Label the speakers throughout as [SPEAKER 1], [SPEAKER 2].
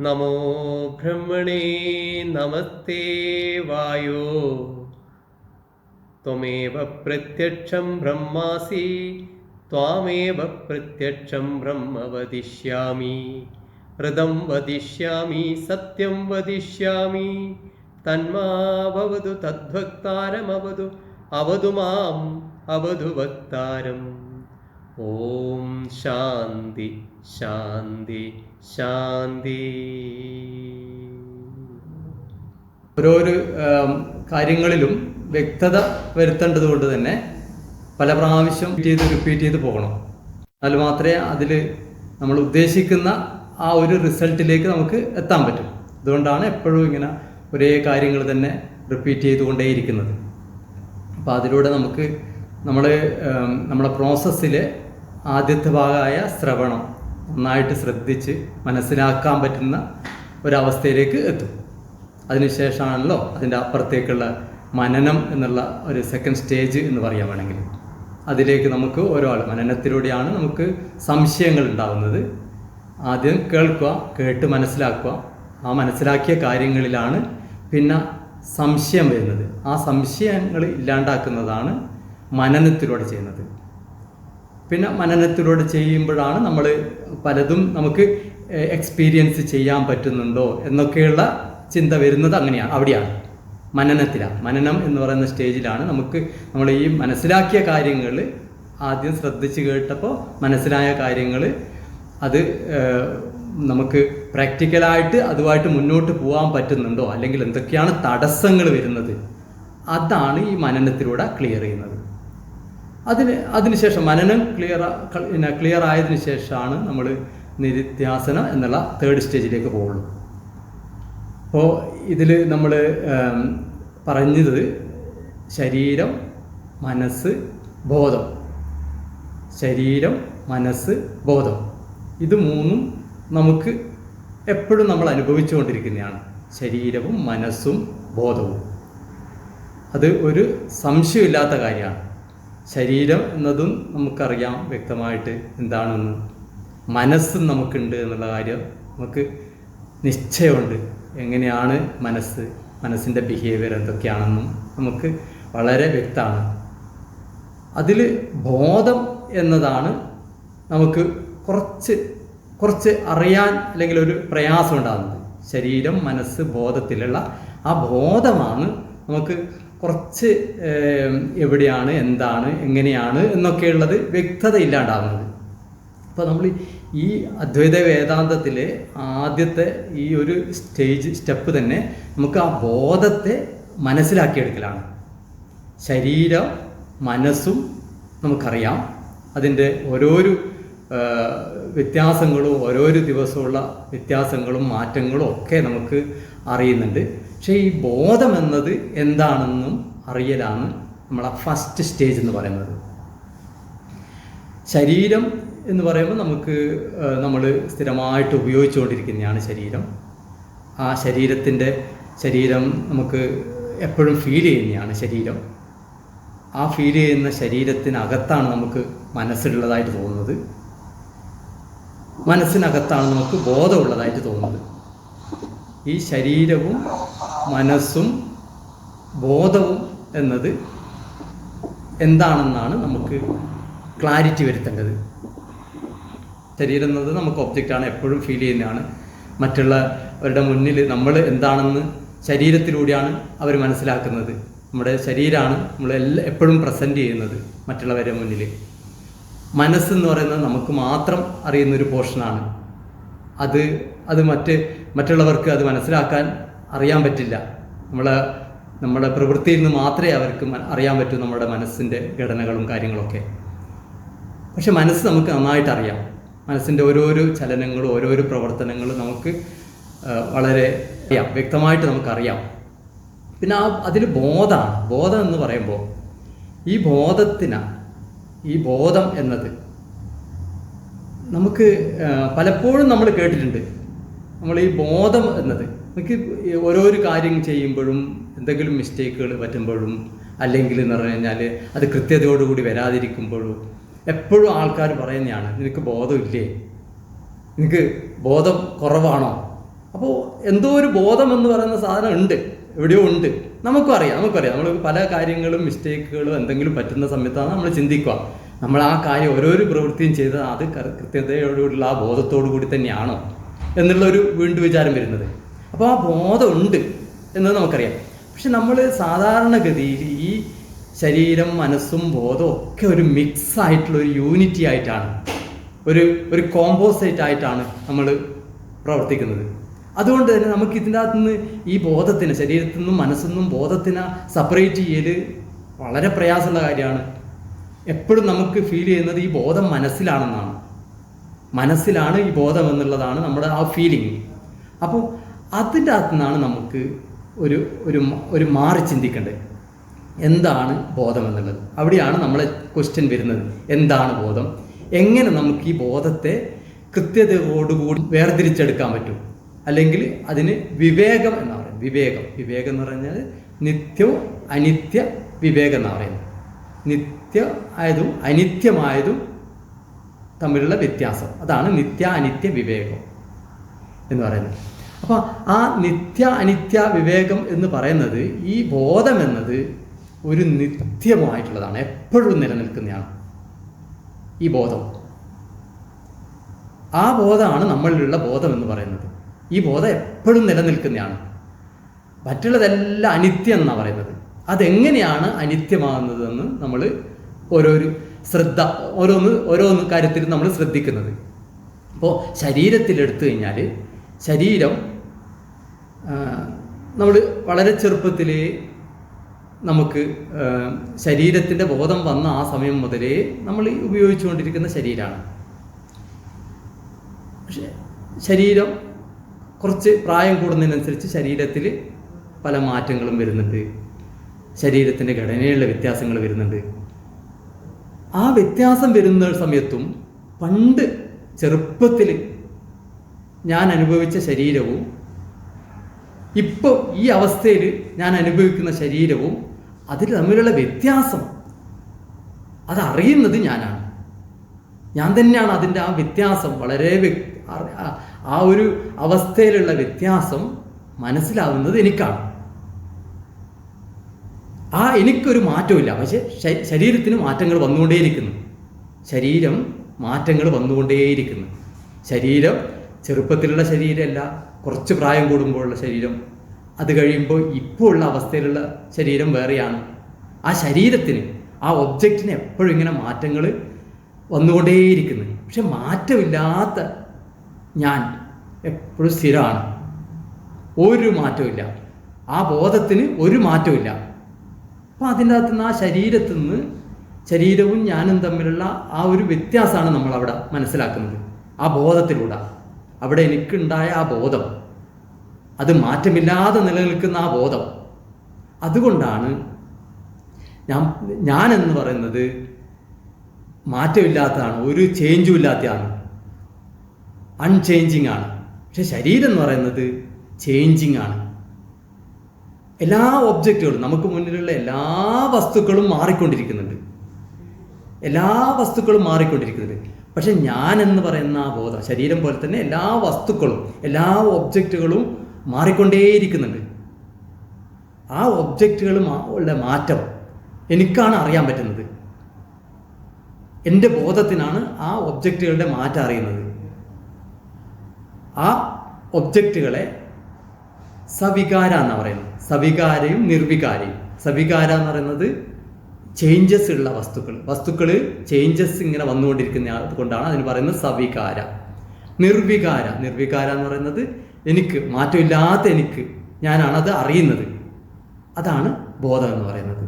[SPEAKER 1] നമോ ബ്രഹ്മണേ നമസ്തേ വായോ ത്വമേവ പ്രത്യക്ഷം ബ്രഹ്മാസി ത്വാമേവ പ്രത്യക്ഷം ബ്രഹ്മ വദിഷ്യാമി ഹൃദം വദിഷ്യാമി സത്യം വദിഷ്യാമി തന്മാവതു തദ്ഭക്താരമവതു അവതു മാം അവതു ഭക്താരം. ഓം ശാന്തി ശാന്തി ശാന്തി.
[SPEAKER 2] ഓരോരോ കാര്യങ്ങളിലും വ്യക്തത വരുത്തേണ്ടത് കൊണ്ട് തന്നെ പല പ്രാവശ്യം റിപ്പീറ്റ് ചെയ്ത് പോകണം. എന്നാൽ മാത്രമേ അതിൽ നമ്മൾ ഉദ്ദേശിക്കുന്ന ആ ഒരു റിസൾട്ടിലേക്ക് നമുക്ക് എത്താൻ പറ്റും. അതുകൊണ്ടാണ് എപ്പോഴും ഇങ്ങനെ ഒരേ കാര്യങ്ങൾ തന്നെ റിപ്പീറ്റ് ചെയ്തുകൊണ്ടേയിരിക്കുന്നത്. അപ്പോൾ അതിലൂടെ നമുക്ക് നമ്മളെ പ്രോസസ്സിൽ ആദ്യത്തെ ഭാഗമായ ശ്രവണം നന്നായിട്ട് ശ്രദ്ധിച്ച് മനസ്സിലാക്കാൻ പറ്റുന്ന ഒരവസ്ഥയിലേക്ക് എത്തും. അതിനുശേഷമാണല്ലോ അതിൻ്റെ അപ്പുറത്തേക്കുള്ള മനനം എന്നുള്ള ഒരു സെക്കൻഡ് സ്റ്റേജ് എന്ന് പറയാൻ വേണമെങ്കിൽ അതിലേക്ക് നമുക്ക് മനനത്തിലൂടെയാണ് നമുക്ക് സംശയങ്ങൾ ഉണ്ടാകുന്നത്. ആദ്യം കേൾക്കുക, കേട്ട് മനസ്സിലാക്കുക. ആ മനസ്സിലാക്കിയ കാര്യങ്ങളിലാണ് പിന്നെ സംശയം വരുന്നത്. ആ സംശയങ്ങൾ ഇല്ലാണ്ടാക്കുന്നതാണ് മനനത്തിലൂടെ ചെയ്യുന്നത്. പിന്നെ മനനത്തിലൂടെ ചെയ്യുമ്പോഴാണ് നമ്മൾ പലതും നമുക്ക് എക്സ്പീരിയൻസ് ചെയ്യാൻ പറ്റുന്നുണ്ടോ എന്നൊക്കെയുള്ള ചിന്ത വരുന്നത്. അവിടെയാണ് മനനത്തിലാണ്. മനനം എന്ന് പറയുന്ന സ്റ്റേജിലാണ് നമ്മൾ ഈ മനസ്സിലാക്കിയ കാര്യങ്ങൾ ആദ്യം ശ്രദ്ധിച്ച് കേട്ടപ്പോൾ മനസ്സിലായ കാര്യങ്ങൾ അത് നമുക്ക് പ്രാക്ടിക്കലായിട്ട് അതുമായിട്ട് മുന്നോട്ട് പോകാൻ പറ്റുന്നുണ്ടോ, അല്ലെങ്കിൽ എന്തൊക്കെയാണ് തടസ്സങ്ങൾ വരുന്നത്, അതാണ് ഈ മനനത്തിലൂടെ ക്ലിയർ ചെയ്യുന്നത്. അതിനുശേഷം മനനം ക്ലിയർ ആയതിനു ശേഷമാണ് നമ്മൾ നിരിധ്യാസന എന്നുള്ള തേർഡ് സ്റ്റേജിലേക്ക് പോകുള്ളൂ. അപ്പോൾ ഇതിൽ നമ്മൾ പറഞ്ഞത് ശരീരം, മനസ്സ്, ബോധം. ശരീരം, മനസ്സ്, ബോധം, ഇത് മൂന്നും നമുക്ക് എപ്പോഴും നമ്മൾ അനുഭവിച്ചുകൊണ്ടിരിക്കുന്നതാണ്. ശരീരവും മനസ്സും ബോധവും. അത് ഒരു സംശയമില്ലാത്ത കാര്യമാണ്. ശരീരം എന്നതും നമുക്കറിയാം വ്യക്തമായിട്ട് എന്താണെന്ന്. മനസ്സും നമുക്കുണ്ട് എന്നുള്ള കാര്യം നമുക്ക് നിശ്ചയമുണ്ട്. എങ്ങനെയാണ് മനസ്സിൻ്റെ ബിഹേവിയർ എന്തൊക്കെയാണെന്നും നമുക്ക് വളരെ വ്യക്തമാണ്. അതിൽ ബോധം എന്നതാണ് നമുക്ക് കുറച്ച് അറിയാൻ അല്ലെങ്കിൽ ഒരു പ്രയാസം ഉണ്ടാകുന്നത്. ശരീരം, മനസ്സ്, ബോധത്തിലുള്ള ആ ബോധമാണ് നമുക്ക് കുറച്ച് എവിടെയാണ്, എന്താണ്, എങ്ങനെയാണ് എന്നൊക്കെയുള്ളത് വ്യക്തത ഇല്ലാണ്ടാകുന്നത്. അപ്പോൾ നമ്മൾ ഈ അദ്വൈത വേദാന്തത്തിലെ ആദ്യത്തെ ഈ ഒരു സ്റ്റെപ്പ് തന്നെ നമുക്ക് ആ ബോധത്തെ മനസ്സിലാക്കിയെടുക്കലാണ്. ശരീരം, മനസ്സും നമുക്കറിയാം. അതിൻ്റെ ഓരോരോ വ്യത്യാസങ്ങളും ഓരോരോ ദിവസമുള്ള വ്യത്യാസങ്ങളും മാറ്റങ്ങളും ഒക്കെ നമുക്ക് അറിയുന്നുണ്ട്. പക്ഷേ ഈ ബോധം എന്നത് എന്താണെന്നും അറിയലാണ് നമ്മളെ ഫസ്റ്റ് സ്റ്റേജ് എന്ന് പറയുന്നത്. ശരീരം എന്ന് പറയുമ്പോൾ നമ്മൾ സ്ഥിരമായിട്ട് ഉപയോഗിച്ചുകൊണ്ടിരിക്കുന്നതാണ് ശരീരം. ആ ശരീരം നമുക്ക് എപ്പോഴും ഫീൽ ചെയ്യുന്നതാണ് ശരീരം. ആ ഫീൽ ചെയ്യുന്ന ശരീരത്തിനകത്താണ് നമുക്ക് മനസ്സിലുള്ളതായിട്ട് തോന്നുന്നത്. മനസ്സിനകത്താണ് നമുക്ക് ബോധമുള്ളതായിട്ട് തോന്നുന്നത്. ഈ ശരീരവും മനസ്സും ബോധവും എന്നത് എന്താണെന്നാണ് നമുക്ക് ക്ലാരിറ്റി വരുത്തേണ്ടത്. ശരീരം എന്നത് നമുക്ക് ഒബ്ജക്റ്റാണ്, എപ്പോഴും ഫീൽ ചെയ്യുന്നതാണ്. മറ്റുള്ളവരുടെ മുന്നിൽ നമ്മൾ എന്താണെന്ന് ശരീരത്തിലൂടെയാണ് അവർ മനസ്സിലാക്കുന്നത്. നമ്മുടെ ശരീരമാണ് എപ്പോഴും പ്രസൻറ്റ് ചെയ്യുന്നത് മറ്റുള്ളവരുടെ മുന്നിൽ. മനസ്സെന്ന് പറയുന്നത് നമുക്ക് മാത്രം അറിയുന്നൊരു പോർഷനാണ്. അത് മറ്റുള്ളവർക്ക് അത് മനസ്സിലാക്കാൻ അറിയാൻ പറ്റില്ല. നമ്മുടെ പ്രവൃത്തിയിൽ നിന്ന് മാത്രമേ അവർക്ക് അറിയാൻ പറ്റൂ നമ്മുടെ മനസ്സിൻ്റെ ഘടനകളും കാര്യങ്ങളൊക്കെ. പക്ഷെ മനസ്സ് നമുക്ക് നന്നായിട്ട് അറിയാം. മനസ്സിൻ്റെ ഓരോരോ ചലനങ്ങളും ഓരോരോ പ്രവർത്തനങ്ങളും നമുക്ക് വളരെ വ്യക്തമായിട്ട് നമുക്കറിയാം. പിന്നെ അതിൽ ബോധമാണ്. ബോധം എന്ന് പറയുമ്പോൾ ഈ ബോധം എന്നത് നമുക്ക് പലപ്പോഴും നമ്മൾ കേട്ടിട്ടുണ്ട്. നമ്മൾ ഈ ബോധം എന്നത് നമുക്ക് ഓരോരോ കാര്യം ചെയ്യുമ്പോഴും എന്തെങ്കിലും മിസ്റ്റേക്കുകൾ പറ്റുമ്പോഴും അല്ലെങ്കിൽ എന്ന് പറഞ്ഞു കഴിഞ്ഞാൽ അത് കൃത്യതയോടുകൂടി വരാതിരിക്കുമ്പോഴും എപ്പോഴും ആൾക്കാർ പറയുന്നതാണ്, നിനക്ക് ബോധമില്ലേ, നിനക്ക് ബോധം കുറവാണോ അപ്പോൾ എന്തോ ഒരു ബോധം എന്ന് പറയുന്ന സാധനം ഉണ്ട്, എവിടെയോ ഉണ്ട്. നമുക്കറിയാം നമ്മൾ പല കാര്യങ്ങളും മിസ്റ്റേക്കുകളും എന്തെങ്കിലും പറ്റുന്ന സമയത്താണ് നമ്മൾ ചിന്തിക്കുക, നമ്മൾ ആ കാര്യം ഓരോരോ പ്രവൃത്തിയും ചെയ്ത് അത് കൃത്യതയോടുകൂടിയുള്ള ആ ബോധത്തോടു കൂടി തന്നെയാണോ എന്നുള്ളൊരു വീണ്ടും വിചാരം വരുന്നത്. അപ്പോൾ ആ ബോധമുണ്ട് എന്നത് നമുക്കറിയാം. പക്ഷെ നമ്മൾ സാധാരണഗതിയിൽ ഈ ശരീരം, മനസ്സും ബോധവും ഒക്കെ ഒരു മിക്സ് ആയിട്ടുള്ള ഒരു യൂണിറ്റി ആയിട്ടാണ്, ഒരു കോമ്പോസൈറ്റ് ആയിട്ടാണ് നമ്മൾ പ്രവർത്തിക്കുന്നത്. അതുകൊണ്ട് തന്നെ നമുക്ക് ഇതിൻ്റെ അകത്തു നിന്ന് ഈ ബോധത്തിന്, ശരീരത്തിൽ നിന്നും മനസ്സിൽ നിന്നും ബോധത്തിനെ സെപ്പറേറ്റ് ചെയ്യൽ വളരെ പ്രയാസമുള്ള കാര്യമാണ്. എപ്പോഴും നമുക്ക് ഫീൽ ചെയ്യുന്നത് ഈ ബോധം മനസ്സിലാണ് ഈ ബോധം എന്നുള്ളതാണ് നമ്മുടെ ആ ഫീലിംഗ്. അപ്പോൾ അതിൻ്റെ അകത്തു നിന്നാണ് നമുക്ക് ഒരു മാറി ചിന്തിക്കേണ്ടത്, എന്താണ് ബോധം എന്നുള്ളത്. അവിടെയാണ് നമ്മളെ ക്വസ്റ്റ്യൻ വരുന്നത്, എന്താണ് ബോധം, എങ്ങനെ നമുക്ക് ഈ ബോധത്തെ കൃത്യതയോടുകൂടി വേർതിരിച്ചെടുക്കാൻ പറ്റും, അല്ലെങ്കിൽ അതിന് വിവേകം എന്നാണ് പറയുന്നത്. വിവേകം എന്ന് പറഞ്ഞാൽ നിത്യവും അനിത്യ വിവേകം എന്നാണ് പറയുന്നത്. നിത്യ ആയതും അനിത്യമായതും തമ്മിലുള്ള വ്യത്യാസം, അതാണ് നിത്യ അനിത്യ വിവേകം എന്ന് പറയുന്നത്. അപ്പോൾ ആ നിത്യ അനിത്യ വിവേകം എന്ന് പറയുന്നത്, ഈ ബോധം എന്നത് ഒരു നിത്യമായിട്ടുള്ളതാണ്, എപ്പോഴും നിലനിൽക്കുന്നതാണ് ഈ ബോധം. ആ ബോധമാണ് നമ്മളിലുള്ള ബോധം എന്ന് പറയുന്നത്. ഈ ബോധം എപ്പോഴും നിലനിൽക്കുന്നതാണ്. മറ്റുള്ളതെല്ലാം അനിത്യം എന്നാണ് പറയുന്നത്. അതെങ്ങനെയാണ് അനിത്യമാകുന്നതെന്ന് നമ്മൾ ഓരോന്ന് കാര്യത്തിൽ നമ്മൾ ശ്രദ്ധിക്കുന്നത്. അപ്പോൾ ശരീരത്തിലെടുത്തു കഴിഞ്ഞാൽ, ശരീരം നമ്മൾ വളരെ ചെറുപ്പത്തിൽ നമുക്ക് ശരീരത്തിൻ്റെ ബോധം വന്ന ആ സമയം മുതലേ നമ്മൾ ഉപയോഗിച്ചുകൊണ്ടിരിക്കുന്ന ശരീരമാണ്. പക്ഷേ ശരീരം കുറച്ച് പ്രായം കൂടുന്നതിനനുസരിച്ച് ശരീരത്തിൽ പല മാറ്റങ്ങളും വരുന്നുണ്ട്, ശരീരത്തിൻ്റെ ഘടനയിലുള്ള വ്യത്യാസങ്ങൾ വരുന്നുണ്ട്. ആ വ്യത്യാസം വരുന്ന സമയത്തും പണ്ട് ചെറുപ്പത്തിൽ ഞാൻ അനുഭവിച്ച ശരീരവും ഇപ്പോൾ ഈ അവസ്ഥയിൽ ഞാൻ അനുഭവിക്കുന്ന ശരീരവും അതിൽ തമ്മിലുള്ള വ്യത്യാസം അതറിയുന്നത് ഞാനാണ്. ഞാൻ തന്നെയാണ് അതിൻ്റെ ആ വ്യത്യാസം, വളരെ ആ ഒരു അവസ്ഥയിലുള്ള വ്യത്യാസം മനസ്സിലാവുന്നത് എനിക്കാണ്. എനിക്കൊരു മാറ്റമില്ല, പക്ഷെ ശരീരത്തിന് മാറ്റങ്ങൾ വന്നുകൊണ്ടേയിരിക്കുന്നു. ശരീരം ചെറുപ്പത്തിലുള്ള ശരീരമല്ല, കുറച്ച് പ്രായം കൂടുമ്പോഴുള്ള ശരീരം, അത് കഴിയുമ്പോൾ ഇപ്പോൾ ഉള്ള അവസ്ഥയിലുള്ള ശരീരം വേറെയാണ്. ആ ശരീരത്തിന്, ആ ഒബ്ജക്റ്റിന് എപ്പോഴും ഇങ്ങനെ മാറ്റങ്ങൾ വന്നുകൊണ്ടേയിരിക്കുന്നു. പക്ഷെ മാറ്റമില്ലാത്ത ഞാൻ എപ്പോഴും സ്ഥിരമാണ്, ഒരു മാറ്റമില്ല. ആ ബോധത്തിന് ഒരു മാറ്റമില്ല. അപ്പോൾ അതിൻ്റെ അകത്ത് നിന്ന്, ആ ശരീരത്തിൽ നിന്ന്, ശരീരവും ഞാനും തമ്മിലുള്ള ആ ഒരു വ്യത്യാസമാണ് നമ്മളവിടെ മനസ്സിലാക്കുന്നത്. ആ ബോധത്തിലൂടെ അവിടെ എനിക്കുണ്ടായ ആ ബോധം, അത് മാറ്റമില്ലാതെ നിലനിൽക്കുന്ന ആ ബോധം, അതുകൊണ്ടാണ് ഞാൻ എന്ന് പറയുന്നത് മാറ്റമില്ലാത്തതാണ്, ഒരു ചേഞ്ചും ഇല്ലാത്തതാണ്, അൺചേഞ്ചിങ് ആണ്. പക്ഷെ ശരീരം എന്ന് പറയുന്നത് ചേഞ്ചിങ് ആണ്. എല്ലാ ഒബ്ജക്റ്റുകളും, നമുക്ക് മുന്നിലുള്ള എല്ലാ വസ്തുക്കളും മാറിക്കൊണ്ടിരിക്കുന്നുണ്ട്. പക്ഷെ ഞാൻ എന്ന് പറയുന്ന ആ ബോധം, ശരീരം പോലെ തന്നെ എല്ലാ വസ്തുക്കളും, എല്ലാ ഒബ്ജക്റ്റുകളും മാറിക്കൊണ്ടേയിരിക്കുന്നുണ്ട്. ആ ഒബ്ജക്റ്റുകളും ഉള്ള മാറ്റം എനിക്കാണ് അറിയാൻ പറ്റുന്നത്. എൻ്റെ ബോധത്തിനാണ് ആ ഒബ്ജക്റ്റുകളുടെ മാറ്റം അറിയുന്നത്. ആ ഒബ്ജക്റ്റുകളെ സവികാര എന്നാണ് പറയുന്നത്. സവികാരയും നിർവികാരയും. സവികാര എന്ന് പറയുന്നത് ചേഞ്ചസ് ഉള്ള വസ്തുക്കൾ ചേഞ്ചസ് ഇങ്ങനെ വന്നുകൊണ്ടിരിക്കുന്ന കൊണ്ടാണ് അതിന് പറയുന്നത് സവികാര. നിർവികാര എന്ന് പറയുന്നത് എനിക്ക്, മാറ്റമില്ലാത്ത എനിക്ക്, ഞാനാണ് അത് അറിയുന്നത്. അതാണ് ബോധം എന്ന് പറയുന്നത്.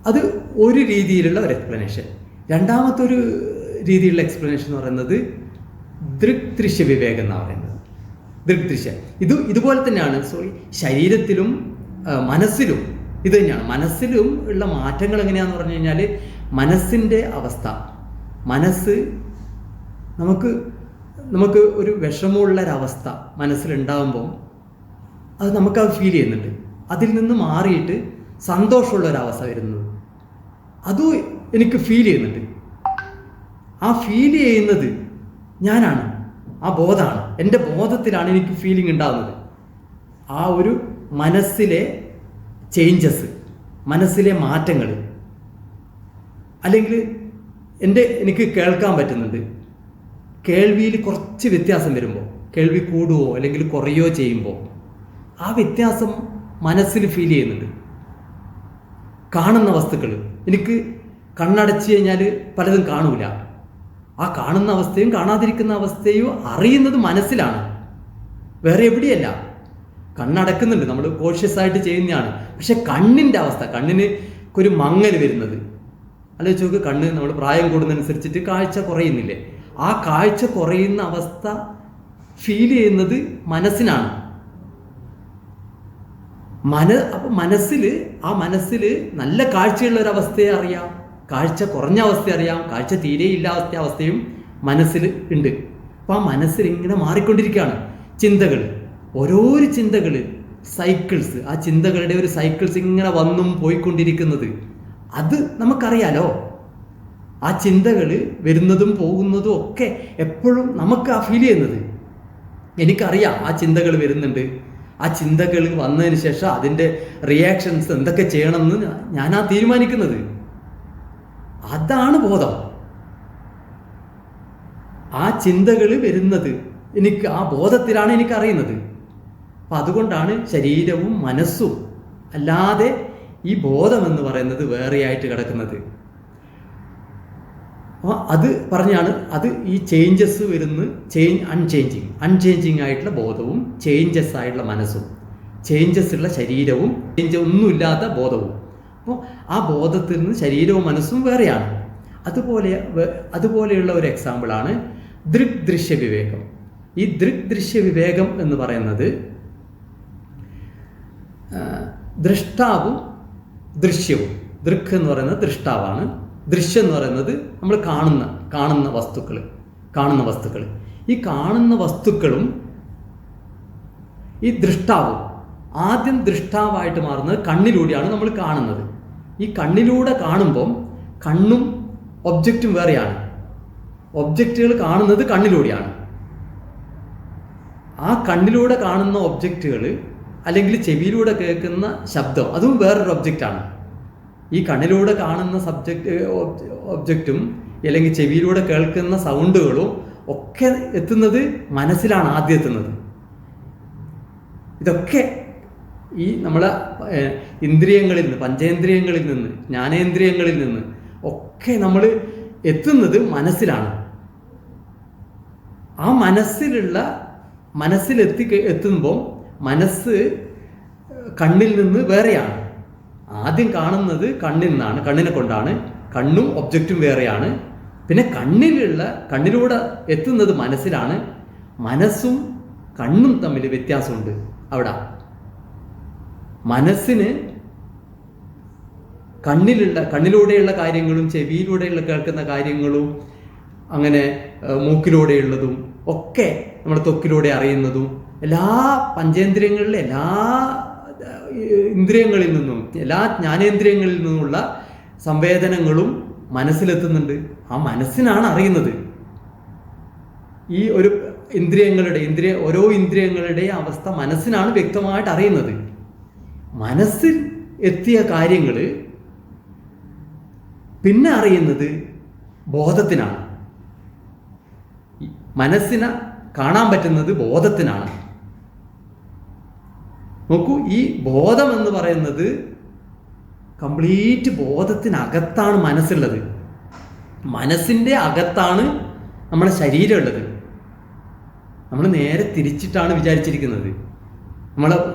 [SPEAKER 2] അത് ഒരു രീതിയിലുള്ള ഒരു എക്സ്പ്ലനേഷൻ. രണ്ടാമത്തെ ഒരു രീതിയിലുള്ള എക്സ്പ്ലനേഷൻ എന്ന് പറയുന്നത് ദൃക്ദൃശ്യ വിവേകം എന്നാണ് പറയുന്നത്. ദൃക്ദൃശ്യ ഇതുപോലെ തന്നെയാണ്. ശരീരത്തിലും മനസ്സിലും ഇത് തന്നെയാണ്. മനസ്സിലും ഉള്ള മാറ്റങ്ങൾ എങ്ങനെയാണെന്ന് പറഞ്ഞു കഴിഞ്ഞാൽ, മനസ്സിൻ്റെ അവസ്ഥ, മനസ്സ് നമുക്ക് ഒരു വിഷമമുള്ളൊരവസ്ഥ മനസ്സിലുണ്ടാകുമ്പം അത് നമുക്കത് ഫീൽ ചെയ്യുന്നുണ്ട്. അതിൽ നിന്ന് മാറിയിട്ട് സന്തോഷമുള്ളൊരവസ്ഥ വരുന്നത്, അതും എനിക്ക് ഫീൽ ചെയ്യുന്നുണ്ട്. ആ ഫീൽ ചെയ്യുന്നത് ഞാനാണ്. ആ ബോധമാണ്. എൻ്റെ ബോധത്തിലാണ് എനിക്ക് ഫീലിംഗ് ഉണ്ടാകുന്നത്. ആ ഒരു മനസ്സിലെ ചേഞ്ചസ്, മനസ്സിലെ മാറ്റങ്ങൾ, അല്ലെങ്കിൽ എനിക്ക് കേൾക്കാൻ പറ്റുന്നുണ്ട്. കേൾവിയിൽ കുറച്ച് വ്യത്യാസം വരുമ്പോൾ, കേൾവി കൂടുകയോ അല്ലെങ്കിൽ കുറയോ ചെയ്യുമ്പോൾ ആ വ്യത്യാസം മനസ്സിൽ ഫീൽ ചെയ്യുന്നുണ്ട്. കാണുന്ന വസ്തുക്കൾ, എനിക്ക് കണ്ണടച്ച് കഴിഞ്ഞാൽ പലതും കാണൂല. ആ കാണുന്ന അവസ്ഥയും കാണാതിരിക്കുന്ന അവസ്ഥയും അറിയുന്നത് മനസ്സിലാണ്, വേറെ എവിടെയല്ല. കണ്ണടക്കുന്നുണ്ട്, നമ്മൾ കോഷ്യസ് ആയിട്ട് ചെയ്യുന്നതാണ്. പക്ഷെ കണ്ണിൻ്റെ അവസ്ഥ, കണ്ണിന് ഒരു മങ്ങൽ വരുന്നത് ആലോചിച്ച് നോക്ക്. കണ്ണ് നമ്മൾ പ്രായം കൂടുന്നതനുസരിച്ചിട്ട് കാഴ്ച കുറയുന്നില്ലേ? ആ കാഴ്ച കുറയുന്ന അവസ്ഥ ഫീൽ ചെയ്യുന്നത് മനസ്സിനാണ്. അപ്പം മനസ്സിൽ നല്ല കാഴ്ചയുള്ള ഒരു അവസ്ഥയെ അറിയാം, കാഴ്ച കുറഞ്ഞ അവസ്ഥ അറിയാം, കാഴ്ച തീരെ ഇല്ലാത്ത അവസ്ഥയും മനസ്സിൽ ഉണ്ട്. അപ്പം ആ മനസ്സിൽ ഇങ്ങനെ മാറിക്കൊണ്ടിരിക്കുകയാണ് ചിന്തകൾ, ഓരോരോ ചിന്തകൾ, സൈക്കിൾസ്. ആ ചിന്തകളുടെ ഒരു സൈക്കിൾസ് ഇങ്ങനെ വന്നും പോയിക്കൊണ്ടിരിക്കുന്നത് അത് നമുക്കറിയാലോ. ആ ചിന്തകൾ വരുന്നതും പോകുന്നതും ഒക്കെ എപ്പോഴും നമുക്ക് ആ ഫീൽ ചെയ്യുന്നത്. എനിക്കറിയാം ആ ചിന്തകൾ വരുന്നുണ്ട്. ആ ചിന്തകൾ വന്നതിന് ശേഷം അതിൻ്റെ റിയാക്ഷൻസ് എന്തൊക്കെ ചെയ്യണമെന്ന് ഞാനാ തീരുമാനിക്കുന്നത്. അതാണ് ബോധം. ആ ചിന്തകൾ വരുന്നത് ആ ബോധത്തിലാണ് എനിക്കറിയുന്നത്. അപ്പം അതുകൊണ്ടാണ് ശരീരവും മനസ്സും അല്ലാതെ ഈ ബോധം എന്ന് പറയുന്നത് വേറെയായിട്ട് കിടക്കുന്നത്. അപ്പോൾ അത് പറഞ്ഞാണ് അത് ഈ ചേഞ്ചസ് വരുന്ന അൺചേഞ്ചിങ് ആയിട്ടുള്ള ബോധവും ചേഞ്ചസ് ആയിട്ടുള്ള മനസ്സും, ചേഞ്ചസ് ഉള്ള ശരീരവും ഒന്നുമില്ലാത്ത ബോധവും. അപ്പോൾ ആ ബോധത്തിൽ നിന്ന് ശരീരവും മനസ്സും വേറെയാണ്. അതുപോലെയുള്ള ഒരു എക്സാമ്പിളാണ് ദൃഗ്ദൃശ്യ വിവേകം. ഈ ദൃഗ്ദൃശ്യ വിവേകം എന്ന് പറയുന്നത് ദൃഷ്ടാവും ദൃശ്യവും. ദൃക്ക് എന്ന് പറയുന്നത് ദൃഷ്ടാവാണ്, ദൃശ്യം എന്ന് പറയുന്നത് നമ്മൾ കാണുന്ന വസ്തുക്കൾ. ഈ കാണുന്ന വസ്തുക്കളും ഈ ദൃഷ്ടാവും. ആദ്യം ദൃഷ്ടാവായിട്ട് മാറുന്നത് കണ്ണിലൂടെയാണ് നമ്മൾ കാണുന്നത്. ഈ കണ്ണിലൂടെ കാണുമ്പം കണ്ണും ഒബ്ജക്റ്റും വേറെയാണ്. ഒബ്ജക്റ്റുകൾ കാണുന്നത് കണ്ണിലൂടെയാണ്. ആ കണ്ണിലൂടെ കാണുന്ന ഒബ്ജക്റ്റുകൾ അല്ലെങ്കിൽ ചെവിയിലൂടെ കേൾക്കുന്ന ശബ്ദം അതും വേറൊരു ഒബ്ജക്റ്റാണ്. ഈ കണ്ണിലൂടെ കാണുന്ന ഒബ്ജക്റ്റും അല്ലെങ്കിൽ ചെവിയിലൂടെ കേൾക്കുന്ന സൗണ്ടുകളും ഒക്കെ എത്തുന്നത് മനസ്സിലാണ് ആദ്യം എത്തുന്നത്. ഇതൊക്കെ ഈ നമ്മളെ ഇന്ദ്രിയങ്ങളിൽ നിന്ന്, പഞ്ചേന്ദ്രിയങ്ങളിൽ നിന്ന്, ജ്ഞാനേന്ദ്രിയങ്ങളിൽ നിന്ന് ഒക്കെ നമ്മൾ എത്തുന്നത് മനസ്സിലാണ്. ആ മനസ്സിലെത്തുമ്പോൾ മനസ്സ് കണ്ണിൽ നിന്ന് വേറെയാണ്. ആദ്യം കാണുന്നത് കണ്ണിനെ കൊണ്ടാണ്. കണ്ണും ഒബ്ജക്റ്റും വേറെയാണ്. പിന്നെ കണ്ണിലൂടെ എത്തുന്നത് മനസ്സിലാണ്. മനസ്സും കണ്ണും തമ്മിൽ വ്യത്യാസമുണ്ട്. അവിടെ മനസ്സിന് കണ്ണിലൂടെയുള്ള കാര്യങ്ങളും ചെവിയിലൂടെയുള്ള കേൾക്കുന്ന കാര്യങ്ങളും അങ്ങനെ മൂക്കിലൂടെയുള്ളതും ഒക്കെ നമ്മൾ ത്വക്കിലൂടെ അറിയുന്നതും എല്ലാ പഞ്ചേന്ദ്രിയങ്ങളിലെ എല്ലാ ഇന്ദ്രിയങ്ങളിൽ നിന്നും, എല്ലാ ജ്ഞാനേന്ദ്രിയങ്ങളിൽ നിന്നുമുള്ള സംവേദനങ്ങളും മനസ്സിലെത്തുന്നുണ്ട്. ആ മനസ്സിനാണ് അറിയുന്നത്. ഈ ഒരു ഓരോ ഇന്ദ്രിയങ്ങളുടെ അവസ്ഥ മനസ്സിനാണ് വ്യക്തമായിട്ട് അറിയുന്നത്. മനസ്സിൽ എത്തിയ കാര്യങ്ങൾ പിന്നെ അറിയുന്നത് ബോധത്തിനാണ്. മനസ്സിനെ കാണാൻ പറ്റുന്നത് ബോധത്തിനാണ്. നോക്കൂ, ഈ ബോധം എന്ന് പറയുന്നത് കംപ്ലീറ്റ് ബോധത്തിനകത്താണ് മനസ്സുള്ളത്. മനസ്സിൻ്റെ അകത്താണ് നമ്മുടെ ശരീരം ഉള്ളത്. നമ്മൾ നേരെ തിരിച്ചിട്ടാണ് വിചാരിച്ചിരിക്കുന്നത്.